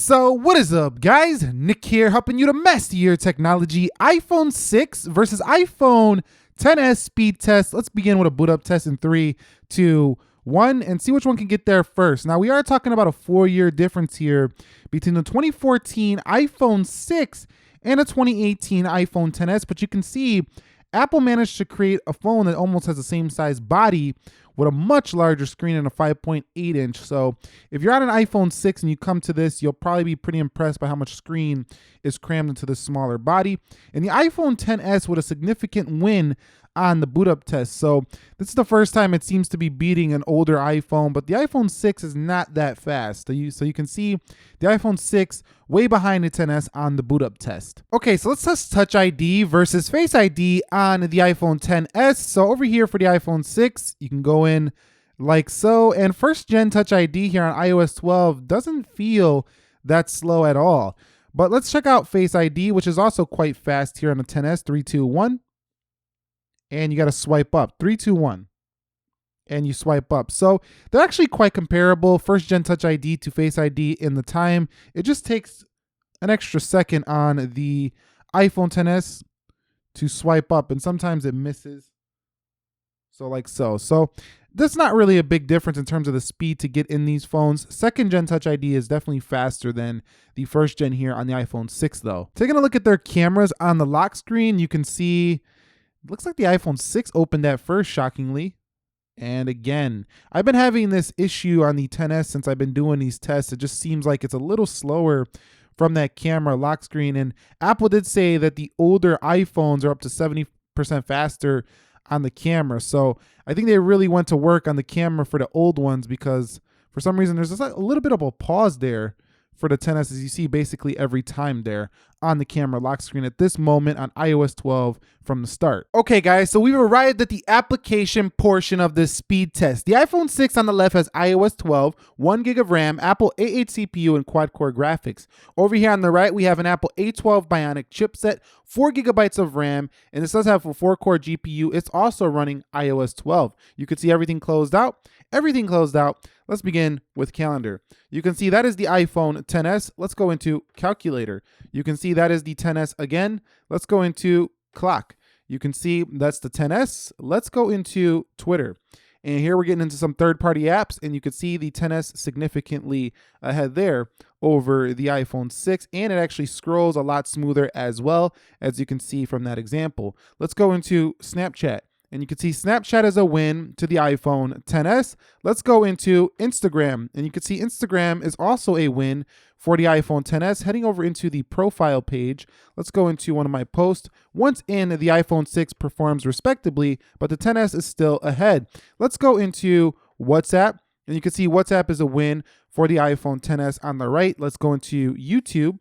So what is up, guys? Nick here, helping you to master your technology. iPhone 6 versus iPhone 10s speed test. Let's begin with a boot up test in 3, 2, 1 and see which one can get there first. Now we are talking about a 4-year difference here between the 2014 iPhone 6 and a 2018 iPhone 10s, but you can see Apple managed to create a phone that almost has the same size body with a much larger screen and a 5.8 inch. So if you're on an iPhone 6 and you come to this, you'll probably be pretty impressed by how much screen is crammed into this smaller body. And the iPhone 10s with a significant win on the boot up test. So this is the first time it seems to be beating an older iPhone, but the iPhone 6 is not that fast. So you can see the iPhone 6 way behind the 10s on the boot up test. Okay, so let's test Touch ID versus Face ID on the iPhone 10s. So over here for the iPhone 6, you can go in like so, and first gen Touch ID here on iOS 12 doesn't feel that slow at all. But let's check out Face ID, which is also quite fast here on the 10s. 3, 2, 1. And you got to swipe up. 3, 2, 1. And you swipe up. So they're actually quite comparable. First gen Touch ID to Face ID in the time. It just takes an extra second on the iPhone 10s to swipe up, and sometimes it misses. So like so. So that's not really a big difference in terms of the speed to get in these phones. Second gen Touch ID is definitely faster than the first gen here on the iPhone 6 though. Taking a look at their cameras on the lock screen, you can see looks like the iPhone 6 opened at first, shockingly. And again, I've been having this issue on the 10s since I've been doing these tests. It just seems like it's a little slower from that camera lock screen. And Apple did say that the older iPhones are up to 70% faster on the camera. So I think they really went to work on the camera for the old ones, because for some reason there's just a little bit of a pause there for the 10s, as you see basically every time there on the camera lock screen at this moment on iOS 12 from the start. Okay guys, so we've arrived at the application portion of this speed test. The iPhone 6 on the left has iOS 12, 1 gig of RAM, Apple A8 CPU, and quad-core graphics. Over here on the right, we have an Apple A12 Bionic chipset, 4 gigabytes of RAM, and this does have a 4-core GPU. It's also running iOS 12. You can see everything closed out. Everything closed out. Let's begin with calendar. You can see that is the iPhone 10s. Let's go into calculator. You can see that is the 10s again. Let's go into clock. You can see that's the 10s. Let's go into Twitter. And here we're getting into some third-party apps, and you can see the 10s significantly ahead there over the iPhone 6, and it actually scrolls a lot smoother as well, as you can see from that example. Let's go into Snapchat. And you can see Snapchat is a win to the iPhone 10s. Let's go into Instagram. And you can see Instagram is also a win for the iPhone 10s. Heading over into the profile page, let's go into one of my posts. Once in, the iPhone 6 performs respectably, but the 10s is still ahead. Let's go into WhatsApp. And you can see WhatsApp is a win for the iPhone 10s on the right. Let's go into YouTube.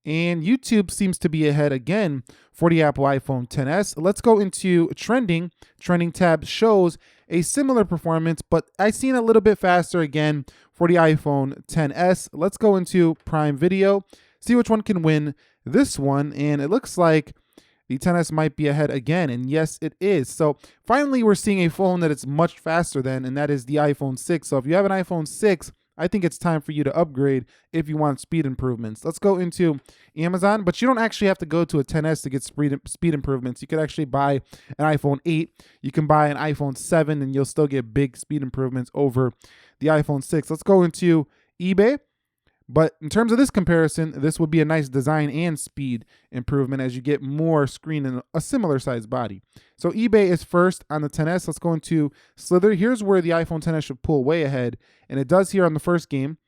And YouTube seems to be ahead again for the Apple iPhone 10s. Let's go into trending. Trending tab shows a similar performance, but I've seen a little bit faster again for the iPhone 10s. Let's go into Prime Video, see which one can win this one. And it looks like the 10s might be ahead again. And yes, it is. So finally, we're seeing a phone that is much faster than, and that is the iPhone 6. So if you have an iPhone 6, I think it's time for you to upgrade if you want speed improvements. Let's go into Amazon, but you don't actually have to go to a 10s to get speed improvements. You could actually buy an iPhone 8. You can buy an iPhone 7, and you'll still get big speed improvements over the iPhone 6. Let's go into eBay. But in terms of this comparison, this would be a nice design and speed improvement as you get more screen in a similar size body. So eBay is first on the 10s. Let's go into Slither. Here's where the iPhone 10s should pull way ahead. And it does here on the first game,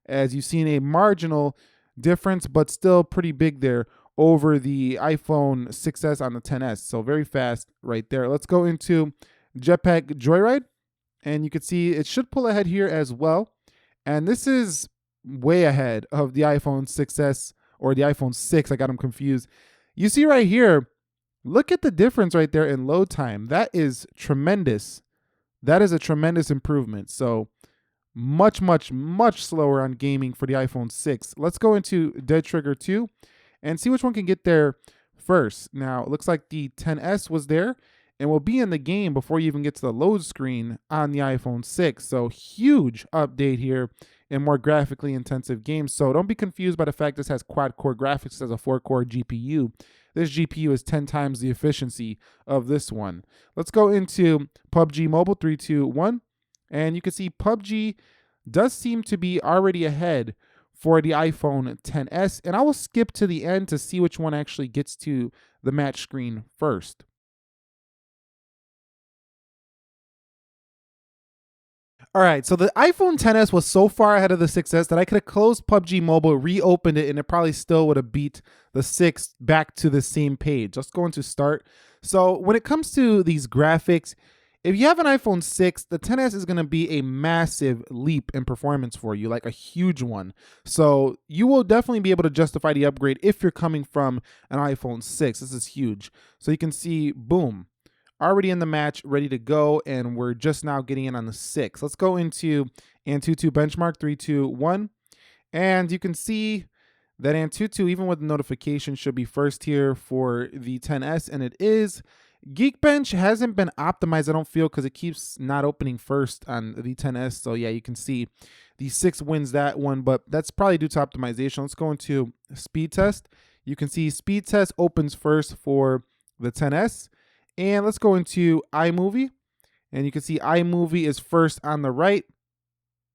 as you've seen a marginal difference, but still pretty big there over the iPhone 6s on the 10s. So very fast right there. Let's go into Jetpack Joyride. And you can see it should pull ahead here as well. And this is way ahead of the iPhone 6s or the iPhone 6. I got them confused. You see right here, look at the difference right there in load time. That is tremendous. That is a tremendous improvement. So much, much, much slower on gaming for the iPhone 6. Let's go into Dead Trigger 2 and see which one can get there first. Now, it looks like the 10s was there and will be in the game before you even get to the load screen on the iPhone 6. So huge update here in more graphically intensive games. So don't be confused by the fact this has quad-core graphics as a 4-core GPU. This GPU is 10 times the efficiency of this one. Let's go into PUBG Mobile, 3, 2, 1. And you can see PUBG does seem to be already ahead for the iPhone XS. And I will skip to the end to see which one actually gets to the match screen first. All right, so the iPhone XS was so far ahead of the 6S that I could have closed PUBG Mobile, reopened it, and it probably still would have beat the 6 back to the same page. Let's go into start. So when it comes to these graphics, if you have an iPhone 6, the XS is going to be a massive leap in performance for you, like a huge one. So you will definitely be able to justify the upgrade if you're coming from an iPhone 6. This is huge. So you can see, boom, already in the match, ready to go, and we're just now getting in on the 6. Let's go into Antutu benchmark, 3, 2, 1. And you can see that Antutu, even with the notification, should be first here for the XS, and it is. Geekbench hasn't been optimized, I don't feel, because it keeps not opening first on the XS. So yeah, you can see the 6 wins that one, but that's probably due to optimization. Let's go into speed test. You can see speed test opens first for the XS. And let's go into iMovie. And you can see iMovie is first on the right,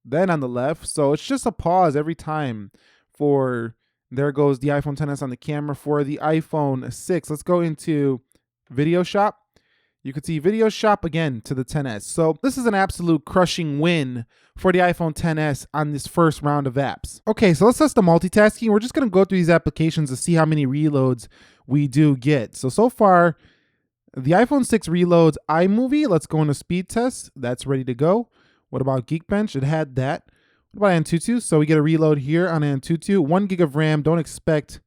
then on the left. So it's just a pause every time for, there goes the iPhone XS on the camera. For the iPhone 6, let's go into Video Shop. You can see Video Shop again to the XS. So this is an absolute crushing win for the iPhone XS on this first round of apps. Okay, so let's test the multitasking. We're just going to go through these applications to see how many reloads we do get. So far, the iPhone 6 reloads iMovie. Let's go into speed test. That's ready to go. What about Geekbench? It had that. What about Antutu? So we get a reload here on Antutu. 1 gig of RAM. Don't expect,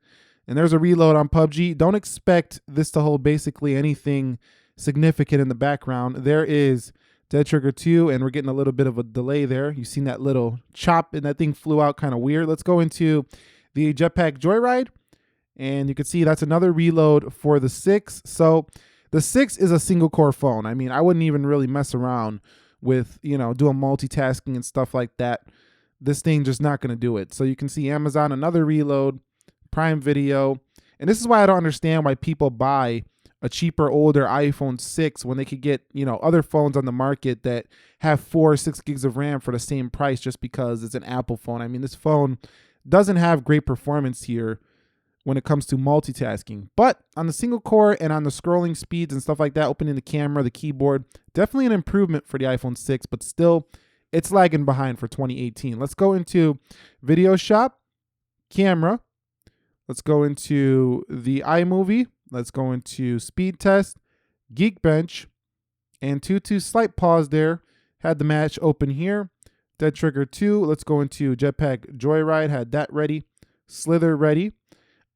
and there's a reload on PUBG. Don't expect this to hold basically anything significant in the background. There is Dead Trigger 2, and we're getting a little bit of a delay there. You've seen that little chop, and that thing flew out kind of weird. Let's go into the Jetpack Joyride, and you can see that's another reload for the 6. So the 6 is a single core phone. I mean, I wouldn't even really mess around with, doing multitasking and stuff like that. This thing just not going to do it. So you can see Amazon, another reload, Prime Video. And this is why I don't understand why people buy a cheaper, older iPhone 6 when they could get, other phones on the market that have 4 or 6 gigs of RAM for the same price just because it's an Apple phone. I mean, this phone doesn't have great performance here when it comes to multitasking, but on the single core and on the scrolling speeds and stuff like that, opening the camera, the keyboard, definitely an improvement for the iPhone 6, but still it's lagging behind for 2018. Let's go into Video Shop, camera. Let's go into the iMovie. Let's go into speed test, Geekbench, and Antutu. Slight pause there. Had the match open here. Dead Trigger 2. Let's go into Jetpack Joyride. Had that ready. Slither ready.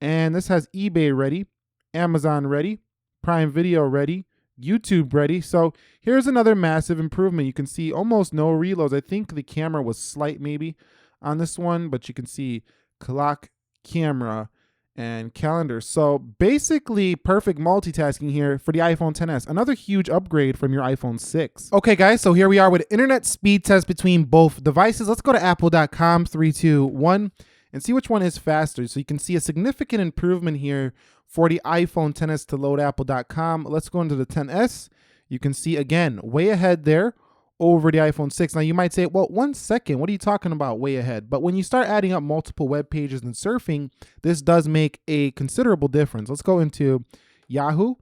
And this has eBay ready, Amazon ready, Prime Video ready, YouTube ready. So here's another massive improvement. You can see almost no reloads. I think the camera was slight maybe on this one, but you can see clock, camera, and calendar. So basically perfect multitasking here for the iPhone XS. Another huge upgrade from your iPhone 6. Okay guys, so here we are with internet speed test between both devices. Let's go to apple.com, 3, 2, 1. And see which one is faster. So you can see a significant improvement here for the iPhone XS to load apple.com. Let's go into the XS. You can see again, way ahead there over the iPhone 6. Now you might say, well, 1 second, what are you talking about way ahead? But when you start adding up multiple web pages and surfing, this does make a considerable difference. Let's go into Yahoo,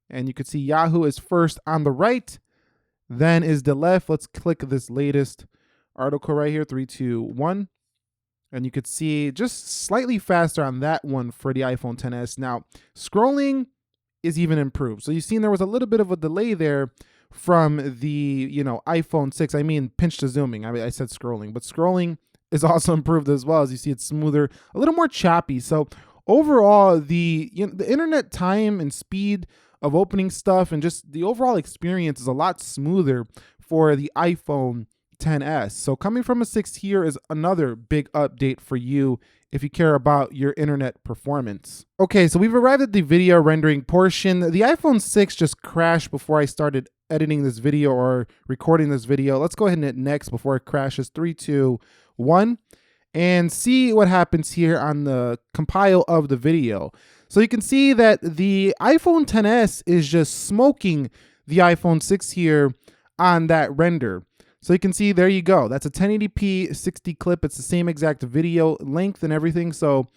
and you can see Yahoo is first on the right, then is the left. Let's click this latest article right here, 3, 2, 1. And you could see just slightly faster on that one for the iPhone XS. Now, scrolling is even improved. So you've seen there was a little bit of a delay there from the, iPhone 6. I mean, pinch to zooming. I said scrolling, but scrolling is also improved as well. As you see, it's smoother, a little more choppy. So overall, the internet time and speed of opening stuff and just the overall experience is a lot smoother for the iPhone XS. So coming from a 6 here is another big update for you if you care about your internet performance. Okay, so we've arrived at the video rendering portion. The iPhone 6 just crashed before I started editing this video or recording this video. Let's go ahead and hit next before it crashes. 3, 2, 1 and see what happens here on the compile of the video. So you can see that the iPhone XS is just smoking the iPhone 6 here on that render. So you can see, there you go. That's a 1080p 60 clip. It's the same exact video length and everything. So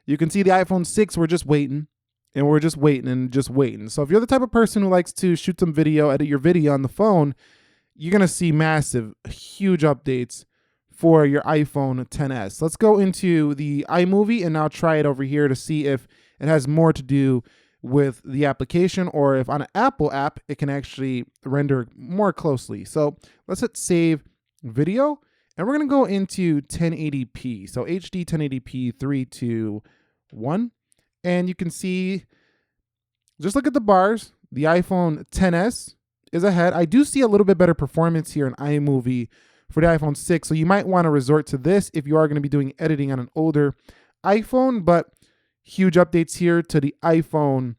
you can see the iPhone 6, we're just waiting and we're just waiting and just waiting. So if you're the type of person who likes to shoot some video, edit your video on the phone, you're going to see massive, huge updates for your iPhone XS. Let's go into the iMovie and now try it over here to see if it has more to do with the application, or if on an Apple app, it can actually render more closely. So let's hit save video, and we're gonna go into 1080p. So HD 1080p, 3, 2, 1. And you can see, just look at the bars, the iPhone XS is ahead. I do see a little bit better performance here in iMovie for the iPhone 6. So you might wanna resort to this if you are gonna be doing editing on an older iPhone, but huge updates here to the iPhone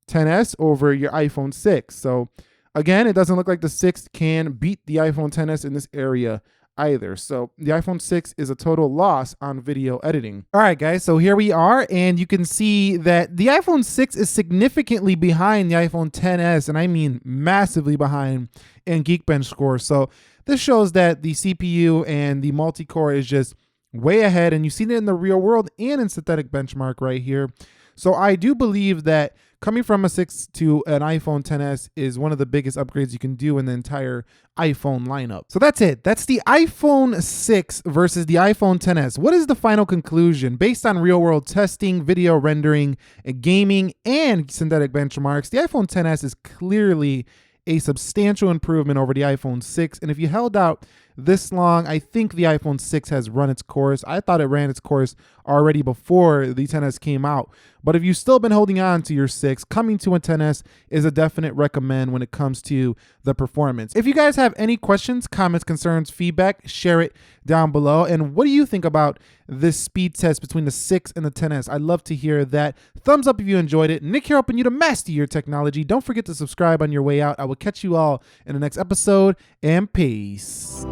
XS over your iPhone 6. So again, it doesn't look like the 6 can beat the iPhone XS in this area either. So the iPhone 6 is a total loss on video editing. All right, guys, so here we are, and you can see that the iPhone 6 is significantly behind the iPhone XS, and I mean massively behind in Geekbench scores. So this shows that the CPU and the multi-core is just way ahead, and you've seen it in the real world and in synthetic benchmark right here. So I do believe that coming from a 6 to an iPhone XS is one of the biggest upgrades you can do in the entire iPhone lineup. So that's it. That's the iPhone 6 versus the iPhone XS. What is the final conclusion? Based on real world testing, video rendering, gaming, and synthetic benchmarks, the iPhone XS is clearly a substantial improvement over the iPhone 6. And if you held out this long, I think the iPhone 6 has run its course. I thought it ran its course already before the XS came out. But if you've still been holding on to your 6, coming to a XS is a definite recommend when it comes to the performance. If you guys have any questions, comments, concerns, feedback, share it down below. And what do you think about this speed test between the 6 and the XS? I'd love to hear that. Thumbs up if you enjoyed it. Nick here, helping you to master your technology. Don't forget to subscribe on your way out. I will catch you all in the next episode, and peace.